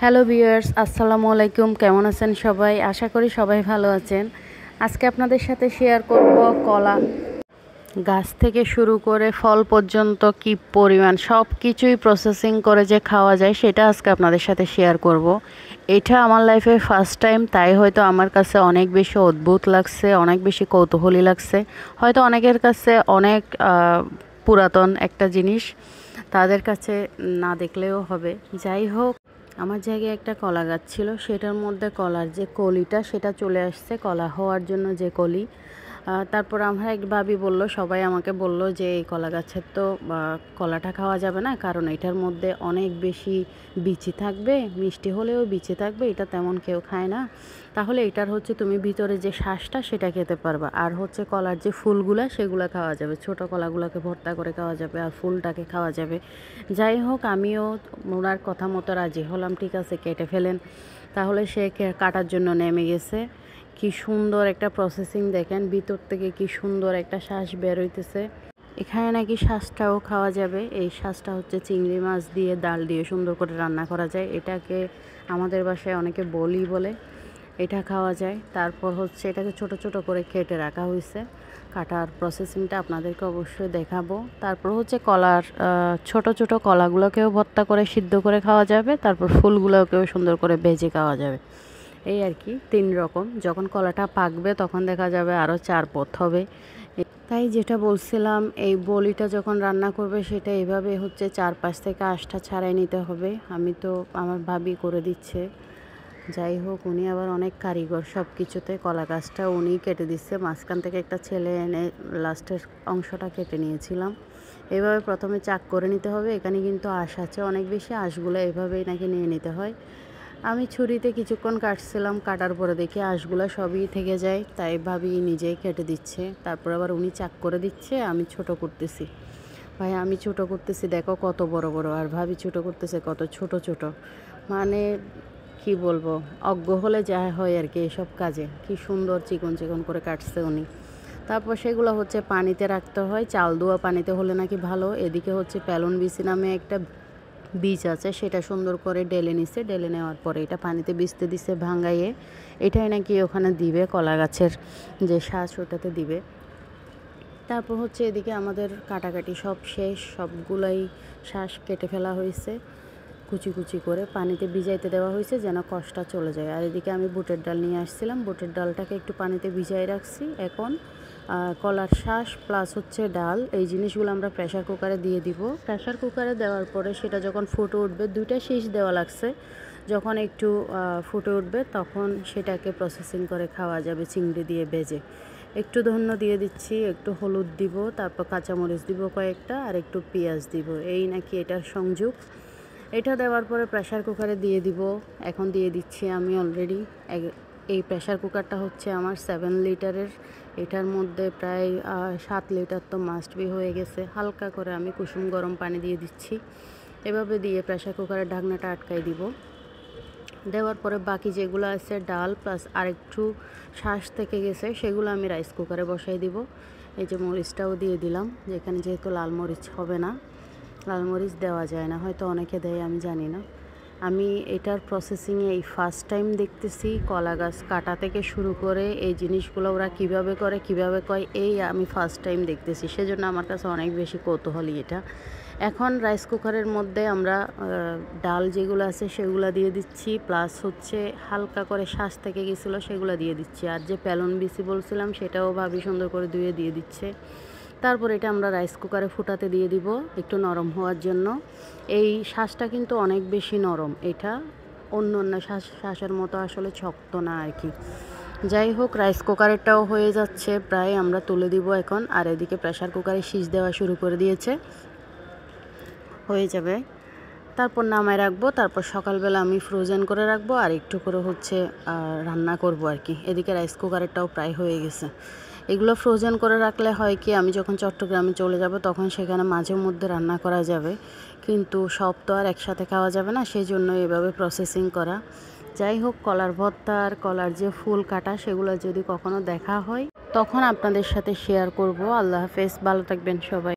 Hello viewers, আসসালামু আলাইকুম। কেমন আছেন সবাই? আশা করি সবাই ভালো আছেন। আজকে আপনাদের সাথে শেয়ার করব কলা গাছ থেকে শুরু করে ফল পর্যন্ত কি পরিমাণ সব কিছুই প্রসেসিং করে যে খাওয়া যায় সেটা আজকে আপনাদের সাথে শেয়ার করব। এটা আমার লাইফে ফার্স্ট টাইম, তাই হয়তো আমার কাছে অনেক বেশি অদ্ভুত লাগছে, অনেক বেশি কৌতূহলী লাগছে। হয়তো অনেকের কাছে অনেক পুরাতন একটা জিনিস, তাদের কাছে না দেখলেও হবে। যাই হোক, আমার জায়গায় একটা কলা গাছ ছিল, সেটার মধ্যে কলার যে কলিটা সেটা চলে আসছে, কলা হওয়ার জন্য যে কলি। তারপর আমার এক ভাবি বলল, সবাই আমাকে বলল যে এই কলা গাছের তো কলাটা খাওয়া যাবে না, কারণ এটার মধ্যে অনেক বেশি বিচি থাকবে, মিষ্টি হলেও বিচি থাকবে, এটা তেমন কেউ খায় না। তাহলে এটার হচ্ছে তুমি ভিতরে যে শ্বাসটা সেটা খেতে পারবা, আর হচ্ছে কলার যে ফুলগুলা সেগুলো খাওয়া যাবে, ছোট কলাগুলোকে ভর্তা করে খাওয়া যাবে, আর ফুলটাকে খাওয়া যাবে। যাই হোক, আমিও ওনার কথা মতো রাজি হলাম, ঠিক আছে কেটে ফেলেন। তাহলে সে কাটার জন্য নেমে গেছে। কি সুন্দর একটা প্রসেসিং দেখেন, ভিতর থেকে কি সুন্দর একটা শ্বাস বের হইতেছে। এখানে নাকি শ্বাসটাও খাওয়া যাবে। এই শ্বাসটা হচ্ছে চিংড়ি মাছ দিয়ে ডাল দিয়ে সুন্দর করে রান্না করা যায়, এটাকে আমাদের বাসায় অনেকে বলি বলে। এটা খাওয়া যায়। তারপর হচ্ছে এটাকে ছোট ছোট করে কেটে রাখা হয়েছে। কাটার প্রসেসিংটা আপনাদেরকে অবশ্যই দেখাবো। তারপর হচ্ছে কলার ছোট ছোট কলাগুলোকেও ভর্তা করে সিদ্ধ করে খাওয়া যাবে, তারপর ফুলগুলোকেও সুন্দর করে ভেজে খাওয়া যাবে। এই আর কি, 3 রকম। যখন কলাটা পাকবে তখন দেখা যাবে আরও 4 পদ হবে। তাই যেটা বলছিলাম, এই বলিটা যখন রান্না করবে সেটা এইভাবে হচ্ছে 4-5 থেকে আঁশটা ছাড়াই নিতে হবে। আমি তো আমার ভাবি করে দিচ্ছে। যাই হোক, উনি আবার অনেক কারিগর সব কিছুতে। কলা গাছটা উনিই কেটে দিচ্ছে, মাঝখান থেকে একটা ছেলে এনে লাস্টের অংশটা কেটে নিয়েছিলাম। এভাবে প্রথমে চাক করে নিতে হবে। এখানে কিন্তু আঁশ আছে অনেক বেশি, আঁশগুলো এভাবেই নাকি নিয়ে নিতে হয়। আমি ছুরিতে কিছুক্ষণ কাটছিলাম, কাটার পরে দেখি আঁশগুলো সবই থেকে যায়, তাই ভাবি নিজেই কেটে দিচ্ছে। তারপর আবার উনি চাক করে দিচ্ছে, আমি ছোট করতেছি। ভাই আমি ছোট করতেছি দেখো কত বড় বড়, আর ভাবি ছোট করতেছে কত ছোট ছোট। মানে কি বলবো, অজ্ঞ হলে যা হয় আর কি এসব কাজে। কি সুন্দর চিকন চিকন করে কাটছে উনি। তারপর সেগুলো হচ্ছে পানিতে রাখতে হয়, চাল ধোয়া পানিতে হলে নাকি ভালো। এদিকে হচ্ছে প্যালন বিচি নামে একটা বীজ আছে, সেটা সুন্দর করে ডেলে নিছে। ডেলে নেওয়ার পরে এটা পানিতে ভিজতে দিছে ভাঙাইয়ে। এটাই নাকি ওখানে দিবে, কলা গাছের যে শ্বাস ওটাতে দিবে। তারপর হচ্ছে এদিকে আমাদের কাটাকাটি সব শেষ, সবগুলাই শ্বাস কেটে ফেলা হয়েছে, কুচি কুচি করে পানিতে ভিজাইতে দেওয়া হয়েছে যেন কষ্টটা চলে যায়। আর এদিকে আমি বুটের ডাল নিয়ে আসছিলাম, বুটের ডালটাকে একটু পানিতে ভিজাই রাখছি। এখন কলার শ্বাস প্লাস হচ্ছে ডাল, এই জিনিসগুলো আমরা প্রেশার কুকারে দিয়ে দিব। প্রেশার কুকারে দেওয়ার পরে সেটা যখন ফুটে উঠবে, 2টা শীষ দেওয়া লাগছে। যখন একটু ফুটে উঠবে তখন সেটাকে প্রসেসিং করে খাওয়া যাবে চিংড়ি দিয়ে ভেজে। একটু ধন্য দিয়ে দিচ্ছি, একটু হলুদ দিব, তারপর কাঁচামরিচ দিব কয়েকটা, আর একটু পেঁয়াজ দিব। এই নাকি এটার সংযোগ। এটা দেওয়ার পরে প্রেশার কুকারে দিয়ে দিব। এখন দিয়ে দিচ্ছি আমি অলরেডি। এই প্রেশার কুকারটা হচ্ছে আমার 7 লিটারের। এটার মধ্যে প্রায় 7 লিটার তো মাস্ট বি হয়ে গেছে। হালকা করে আমি কুসুম গরম পানি দিয়ে দিচ্ছি। এভাবে দিয়ে প্রেশার কুকারের ঢাকনাটা আটকাই দিব। দেওয়ার পরে বাকি যেগুলো আছে ডাল প্লাস আরেকটু শ্বাস থেকে গেছে, সেগুলো আমি রাইস কুকারে বসাই দিব। এই যে মরিচটাও দিয়ে দিলাম, যেখানে যেহেতু লাল মরিচ হবে না, লাল মরিচ দেওয়া যায় না, হয়তো অনেকে দেয় আমি জানি না। আমি এটার প্রসেসিংয়ে এই ফার্স্ট টাইম দেখতেছি। কলা গাছ কাটা থেকে শুরু করে এই জিনিসগুলো ওরা কিভাবে করে কিভাবে কয়, এই আমি ফার্স্ট টাইম দেখতেছি, সেজন্য আমার কাছে অনেক বেশি কৌতূহলী এটা। এখন রাইস কুকারের মধ্যে আমরা ডাল যেগুলো আছে সেগুলো দিয়ে দিচ্ছি, প্লাস হচ্ছে হালকা করে শ্বাস থেকে গেছিলো সেগুলো দিয়ে দিচ্ছি। আর যে প্যালন বিচি বলছিলাম সেটাও ভাবি সুন্দর করে ধুয়ে দিয়ে দিচ্ছে। তারপর এটা আমরা রাইস কুকারে ফুটাতে দিয়ে দিব একটু নরম হওয়ার জন্য। এই শ্বাসটা কিন্তু অনেক বেশি নরম, এটা অন্য অন্য শ্বাসের মতো আসলে শক্ত না আর কি। যাই হোক, রাইস কুকারেরটাও হয়ে যাচ্ছে প্রায়, আমরা তুলে দিব এখন। আর এদিকে প্রেশার কুকারে শীষ দেওয়া শুরু করে দিয়েছে, হয়ে যাবে। তারপর নামায় রাখবো। তারপর সকালবেলা আমি ফ্রোজেন করে রাখবো, আর একটু করে হচ্ছে রান্না করব আর কি। এদিকে রাইস কুকারেরটাও প্রায় হয়ে গেছে। এগুলো ফ্রোজেন করে রাখলে হয় কি, আমি যখন চট্টগ্রামে চলে যাব তখন সেখানে মাঝে মধ্যে রান্না করা যাবে, কিন্তু সব তো আর একসাথে খাওয়া যাবে না, সেই জন্য এভাবে প্রসেসিং করা। যাই হোক, কলার ভর্তা আর কলার যে ফুল কাটা সেগুলো যদি কখনো দেখা হয় তখন আপনাদের সাথে শেয়ার করব। আল্লাহ হাফেজ, ভালো থাকবেন সবাই।